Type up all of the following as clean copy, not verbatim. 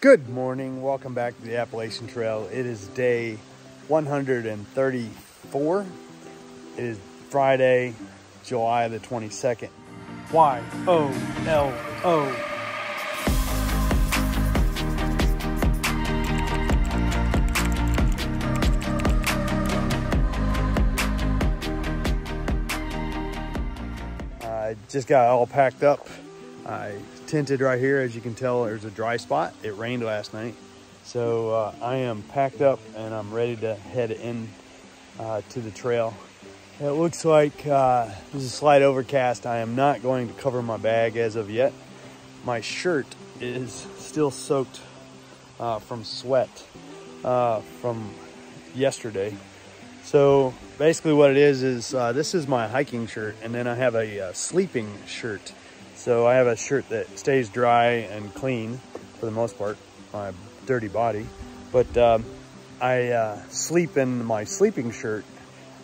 Good morning, welcome back to the Appalachian Trail. It is day 134. It is Friday, July the 22nd. Y-O-L-O. I just got all packed up. I tinted right here. As you can tell, there's a dry spot. It rained last night. So I am packed up and I'm ready to head in to the trail. It looks like there's a slight overcast. I am not going to cover my bag as of yet. My shirt is still soaked from sweat from yesterday. So basically what it is this is my hiking shirt, and then I have a sleeping shirt. So I have a shirt that stays dry and clean for the most part, my dirty body. But I sleep in my sleeping shirt,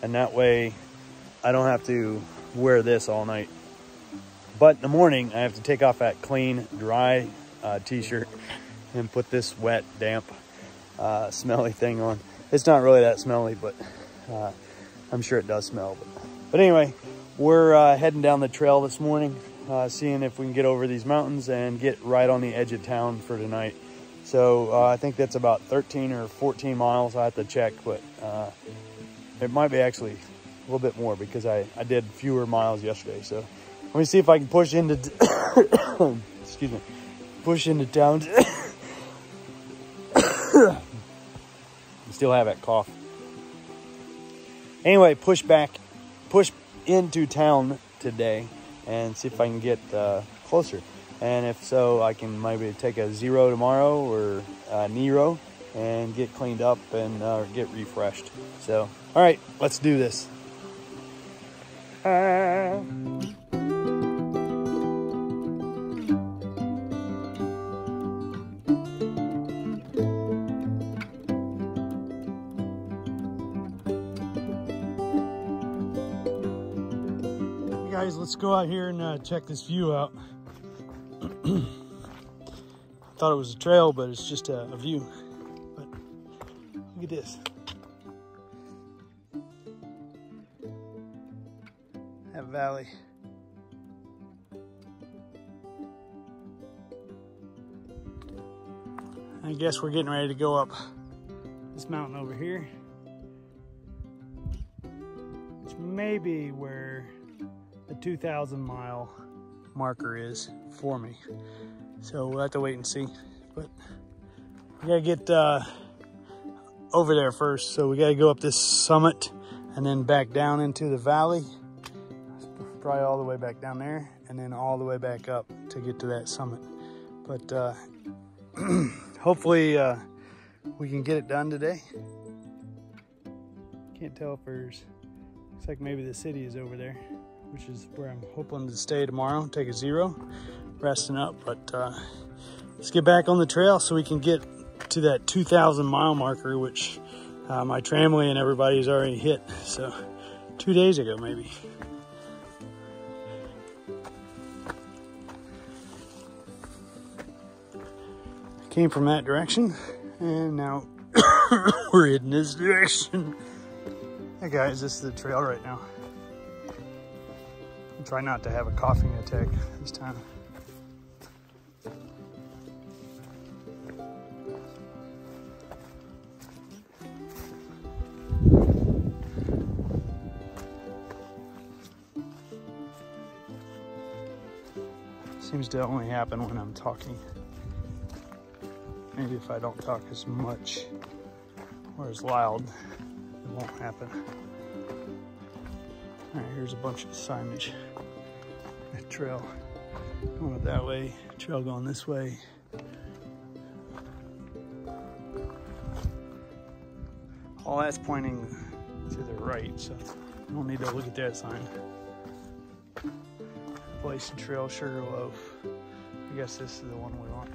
and that way I don't have to wear this all night. But in the morning, I have to take off that clean, dry t-shirt and put this wet, damp, smelly thing on. It's not really that smelly, but I'm sure it does smell. But anyway, we're heading down the trail this morning. Seeing if we can get over these mountains and get right on the edge of town for tonight. So I think that's about 13 or 14 miles. I have to check, but it might be actually a little bit more because I did fewer miles yesterday. So let me see if I can push into excuse me, push into town. I still have that cough. Anyway, push into town today and see if I can get closer. And if so, I can maybe take a zero tomorrow or a Nero and get cleaned up and get refreshed. So, all right, let's do this. Guys, let's go out here and check this view out. Thought it was a trail, but it's just a view. But look at this. That valley. I guess we're getting ready to go up this mountain over here, which may be where the 2,000 mile marker is for me. So we'll have to wait and see. But we gotta get over there first. So we gotta go up this summit and then back down into the valley. Probably all the way back down there and then all the way back up to get to that summit. But hopefully we can get it done today. Can't tell if there's, looks like maybe the city is over there, which is where I'm hoping to stay tomorrow, take a zero, resting up. But let's get back on the trail so we can get to that 2,000 mile marker, which my family and everybody's already hit. So 2 days ago, maybe. Came from that direction and now we're heading this direction. Hey guys, this is the trail right now. Try not to have a coughing attack this time. Seems to only happen when I'm talking. Maybe if I don't talk as much or as loud, it won't happen. All right, here's a bunch of signage. A trail going that way, trail going this way. All that's pointing to the right, so I don't need to look at that sign. Appalachian Trail, Sugarloaf. I guess this is the one we want.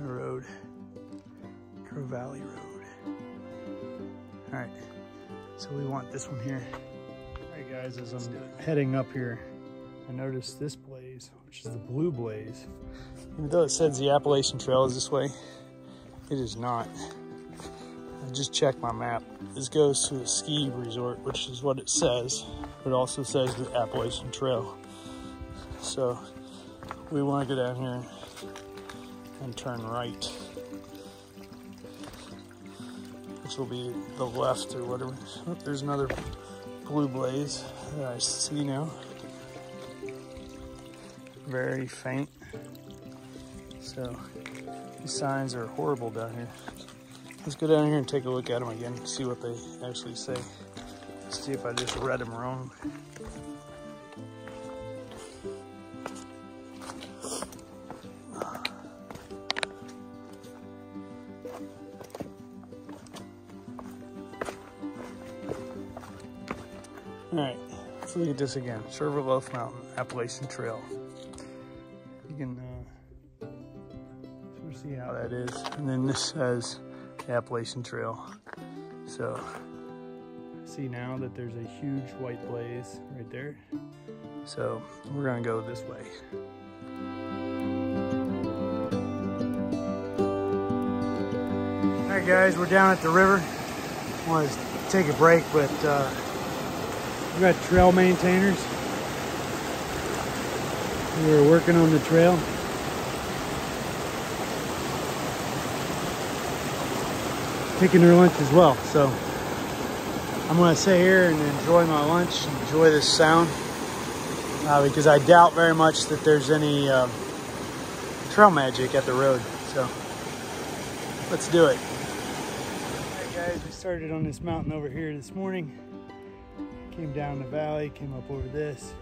The road, Crow Valley Road. All right, so we want this one here. All right guys, as I'm heading up here, I noticed this blaze, which which is the Blue Blaze. Even though it says the Appalachian Trail is this way, it is not. I just checked my map. This goes to a ski resort, which is what it says. It also says the Appalachian Trail. So we want to go down here and turn right, which will be the left or whatever. Oh, there's another Blue Blaze that I see now. Very faint. So these signs are horrible down here. Let's go down here and take a look at them again and see what they actually say. See if I just read them wrong. All right, let's look at this again. Sugarloaf Mountain, Appalachian Trail. You can sort of see how that is. And then this says the Appalachian Trail. So, see now that there's a huge white blaze right there. So, we're gonna go this way. All right, guys, we're down at the river. I want to take a break, but we got trail maintainers. We're working on the trail. Taking their lunch as well. So I'm going to sit here and enjoy my lunch, enjoy this sound, because I doubt very much that there's any trail magic at the road. So let's do it. All right, guys, we started on this mountain over here this morning. Came down the valley, came up over this,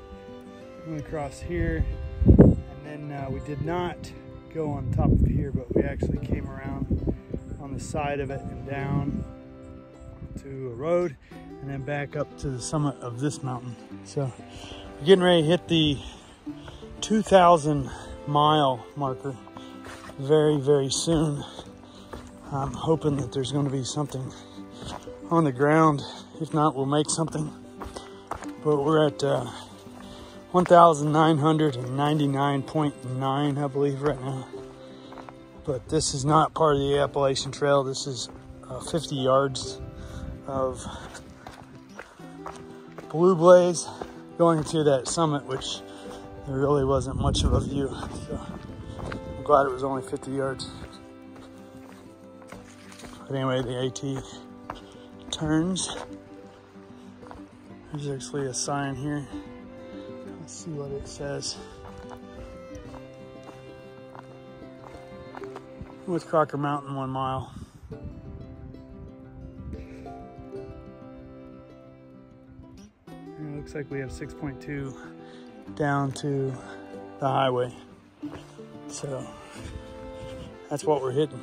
went across here, and then we did not go on top of here, but we actually came around on the side of it and down to a road, and then back up to the summit of this mountain. So we're getting ready to hit the 2,000 mile marker very, very soon. I'm hoping that there's going to be something on the ground. If not, we'll make something. But we're at 1,999.9, I believe, right now. But this is not part of the Appalachian Trail. This is 50 yards of Blue Blaze going to that summit, which there really wasn't much of a view. So I'm glad it was only 50 yards. But anyway, the AT turns. There's actually a sign here. Let's see what it says. With Crocker Mountain, 1 mile. And it looks like we have 6.2 down to the highway. So that's what we're hitting.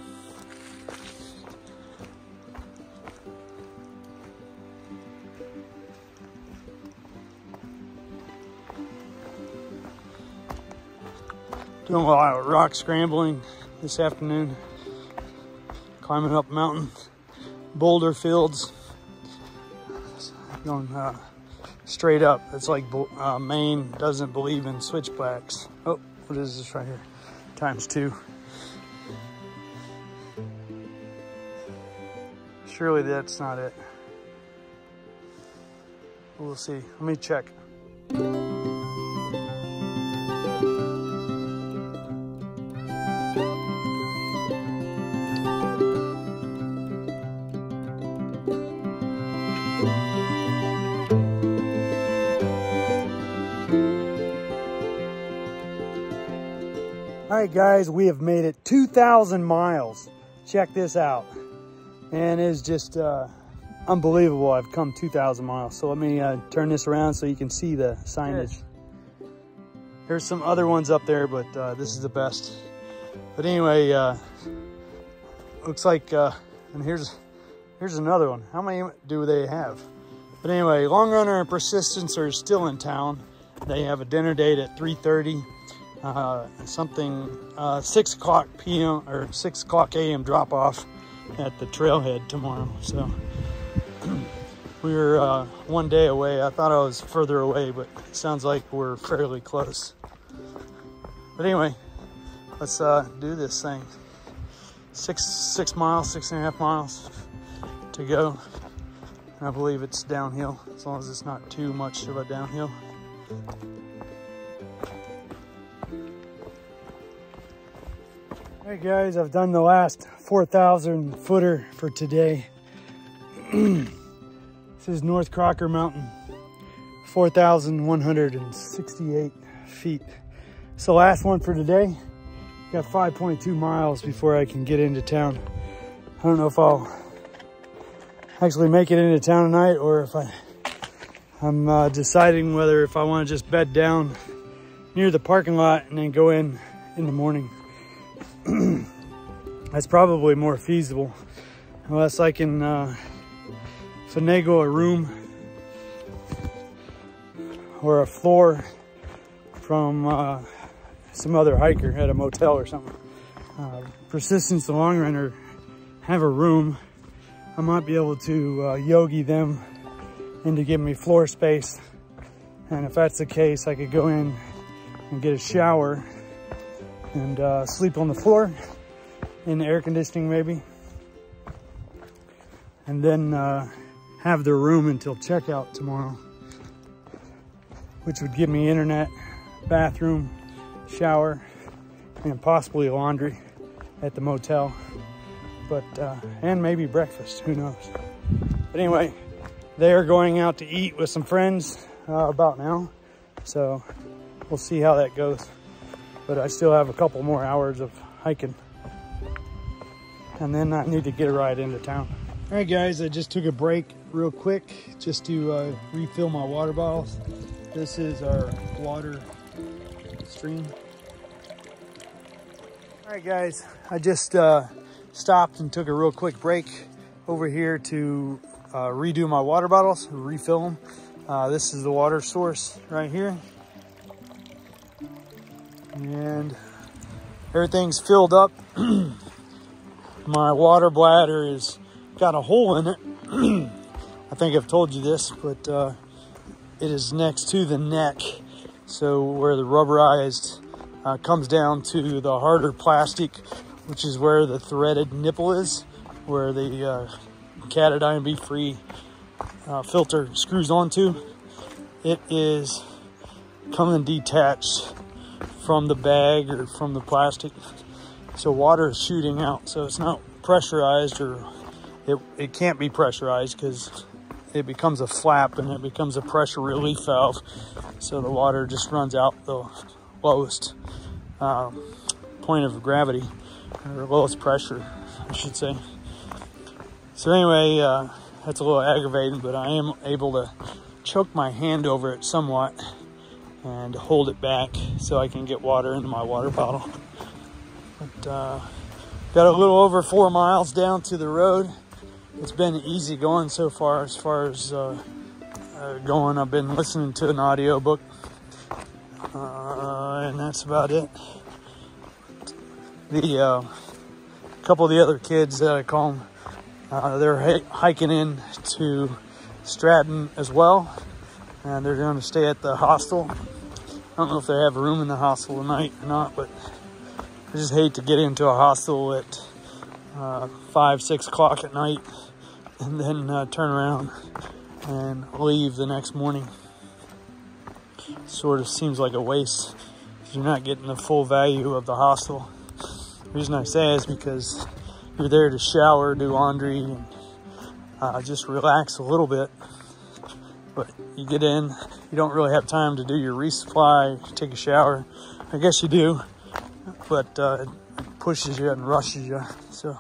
Doing a lot of rock scrambling this afternoon, climbing up mountain boulder fields, going straight up. It's like Maine doesn't believe in switchbacks. Oh, what is this right here? ×2. Surely that's not it. We'll see. Let me check. All right, guys, we have made it 2,000 miles. Check this out. And it's just unbelievable. I've come 2,000 miles. So let me turn this around so you can see the signage. There's some other ones up there, but this is the best. But anyway, looks like, and here's another one. How many do they have? But anyway, Long Runner and Persistence are still in town. They have a dinner date at 3:30. 6 o'clock p.m. or 6 o'clock a.m. drop off at the trailhead tomorrow. So we're 1 day away. I thought I was further away, but it sounds like we're fairly close. But anyway, let's do this thing. 6 miles, 6.5 miles to go. And I believe it's downhill, as long as it's not too much of a downhill. All right, guys, I've done the last 4,000 footer for today. This is North Crocker Mountain, 4,168 feet. It's the last one for today. Got 5.2 miles before I can get into town. I don't know if I'll actually make it into town tonight, or if I'm deciding whether if I want to just bed down near the parking lot and then go in the morning. That's probably more feasible, unless I can finagle a room or a floor from some other hiker at a motel or something. Persistence, the long runner, have a room. I might be able to yogi them into giving me floor space. And if that's the case, I could go in and get a shower and sleep on the floor in the air conditioning maybe. And then have the room until checkout tomorrow, which would give me internet, bathroom, shower, and possibly laundry at the motel. But and maybe breakfast, who knows. But anyway, they are going out to eat with some friends about now, so we'll see how that goes. But I still have a couple more hours of hiking, and then I need to get a ride into town. All right, guys, I just took a break real quick just to refill my water bottles. This is our water stream. All right, guys, I just stopped and took a real quick break over here to redo my water bottles, refill them. This is the water source right here. And everything's filled up. My water bladder has got a hole in it. I think I've told you this, but it is next to the neck. So where the rubberized comes down to the harder plastic, which is where the threaded nipple is, where the Catadion B-free filter screws onto. It is coming detached from the bag or from the plastic. So water is shooting out. So it's not pressurized, or it can't be pressurized because it becomes a flap and it becomes a pressure relief valve. So the water just runs out the lowest point of gravity, or lowest pressure, I should say. So anyway, that's a little aggravating, but I am able to choke my hand over it somewhat and hold it back so I can get water into my water bottle. But got a little over 4 miles down to the road. It's been easy going so far as going. I've been listening to an audiobook, and that's about it. The couple of the other kids that I call them, they're hiking in to Stratton as well, and they're going to stay at the hostel. I don't know if they have room in the hostel tonight or not, but I just hate to get into a hostel at 5, 6 o'clock at night and then turn around and leave the next morning. Sort of seems like a waste because you're not getting the full value of the hostel. The reason I say is because you're there to shower, do laundry, and just relax a little bit. But you get in, you don't really have time to do your resupply, take a shower. I guess you do, but it pushes you and rushes you. So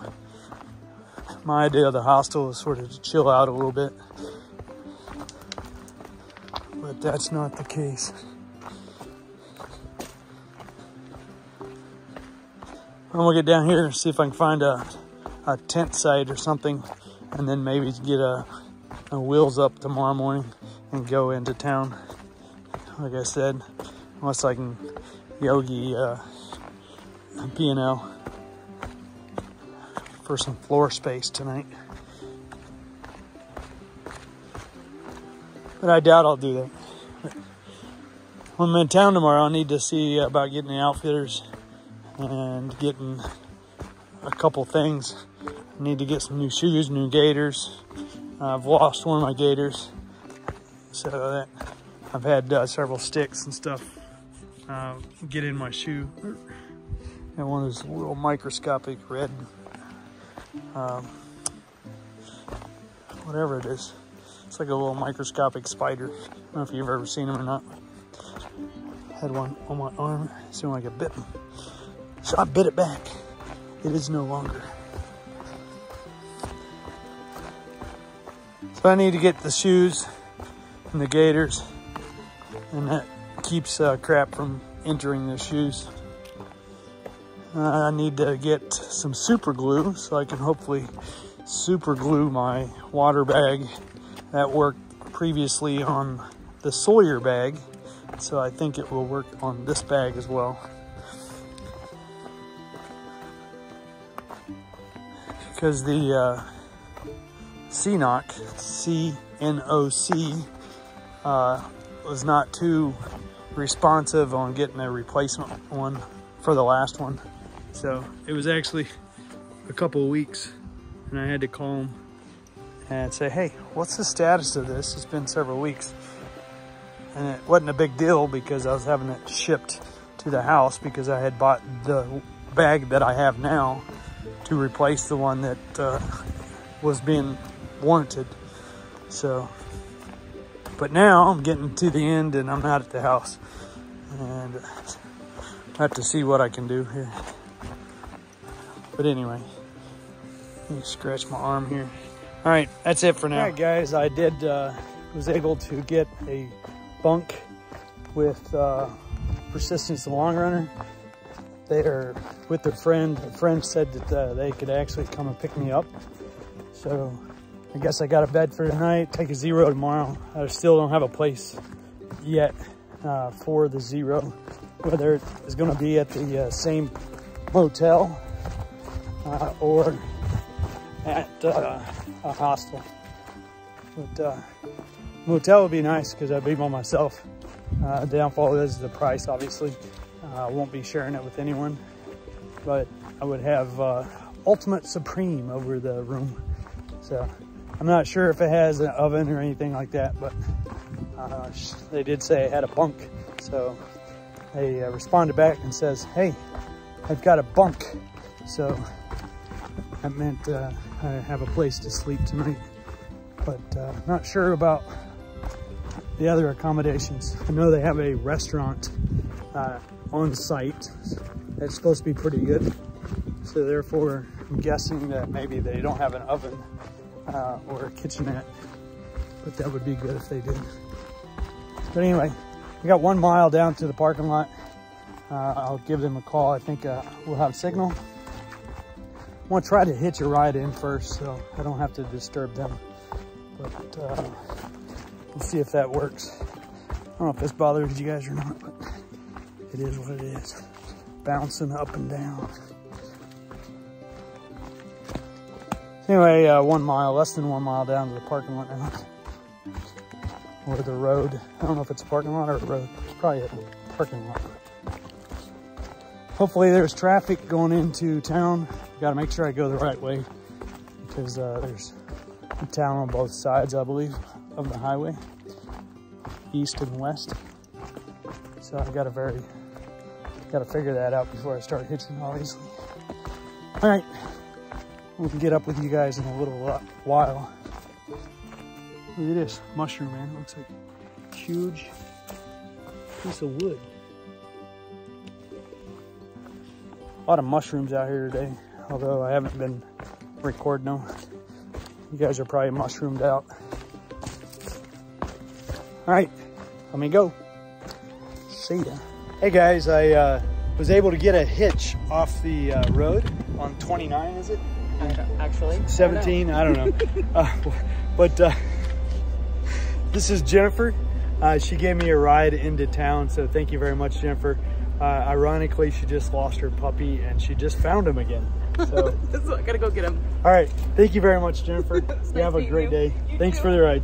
my idea of the hostel is sort of to chill out a little bit, but that's not the case. I'm gonna get down here and see if I can find a tent site or something, and then maybe get a wheels up tomorrow morning and go into town. Like I said, unless I can yogi P&L for some floor space tonight. But I doubt I'll do that. when I'm in town tomorrow, I need to see about getting the outfitters and getting a couple things. I need to get some new shoes, new gaiters. I've lost one of my gaiters, so that I've had several sticks and stuff get in my shoe. And one of those little microscopic red, whatever it is. It's like a little microscopic spider. I don't know if you've ever seen them or not. Had one on my arm, it seemed like it bit me. So I bit it back. It is no longer. So I need to get the shoes and the gaiters, and that keeps crap from entering the shoes. I need to get some super glue so I can hopefully super glue my water bag. That worked previously on the Sawyer bag, so I think it will work on this bag as well. Because the C-Knock, C-N-O-C, was not too responsive on getting a replacement one for the last one. So it was actually a couple of weeks, and I had to call them and say, hey, what's the status of this? It's been several weeks. And it wasn't a big deal because I was having it shipped to the house because I had bought the bag that I have now to replace the one that was being warranted. So, but now I'm getting to the end and I'm not at the house, and I have to see what I can do here. But anyway, let me scratch my arm here. All right, that's it for now. All right, guys, I was able to get a bunk with Persistence the Long Runner. They are with their friend. A friend said that they could actually come and pick me up. So I guess I got a bed for tonight, take a Zero tomorrow. I still don't have a place yet for the Zero, whether it's gonna be at the same motel or at a hostel. But motel would be nice because I'd be by myself. Downfall is the price, obviously. I won't be sharing it with anyone, but I would have ultimate supreme over the room. So I'm not sure if it has an oven or anything like that, but they did say it had a bunk. So they responded back and says, hey, I've got a bunk. So that meant I have a place to sleep tonight, but not sure about the other accommodations. I know they have a restaurant on site that's supposed to be pretty good. So therefore, I'm guessing that maybe they don't have an oven or a kitchenette, but that would be good if they did. But anyway, we got 1 mile down to the parking lot. I'll give them a call. I think we'll have signal. I want to try to hitch a ride in first so I don't have to disturb them. But we'll see if that works. I don't know if this bothers you guys or not, but it is what it is. Bouncing up and down. Anyway, 1 mile, less than 1 mile down to the parking lot now. Or the road. I don't know if it's a parking lot or a road. It's probably a parking lot. Hopefully there's traffic going into town. Got to make sure I go the right way because there's a town on both sides, I believe, of the highway, east and west. So I got to figure that out before I start hitching, obviously. All right, we can get up with you guys in a little while. Look at this mushroom, man. Looks like a huge piece of wood. A lot of mushrooms out here today, although I haven't been recording them. You guys are probably mushroomed out. All right, let me go. See ya. Hey guys, I was able to get a hitch off the road on 29, is it? Actually, 17, I don't know. But this is Jennifer. She gave me a ride into town, so thank you very much, Jennifer. Ironically, she just lost her puppy and she just found him again. So I gotta go get him. All right, thank you very much, Jennifer. You have a great day. Thanks for the ride.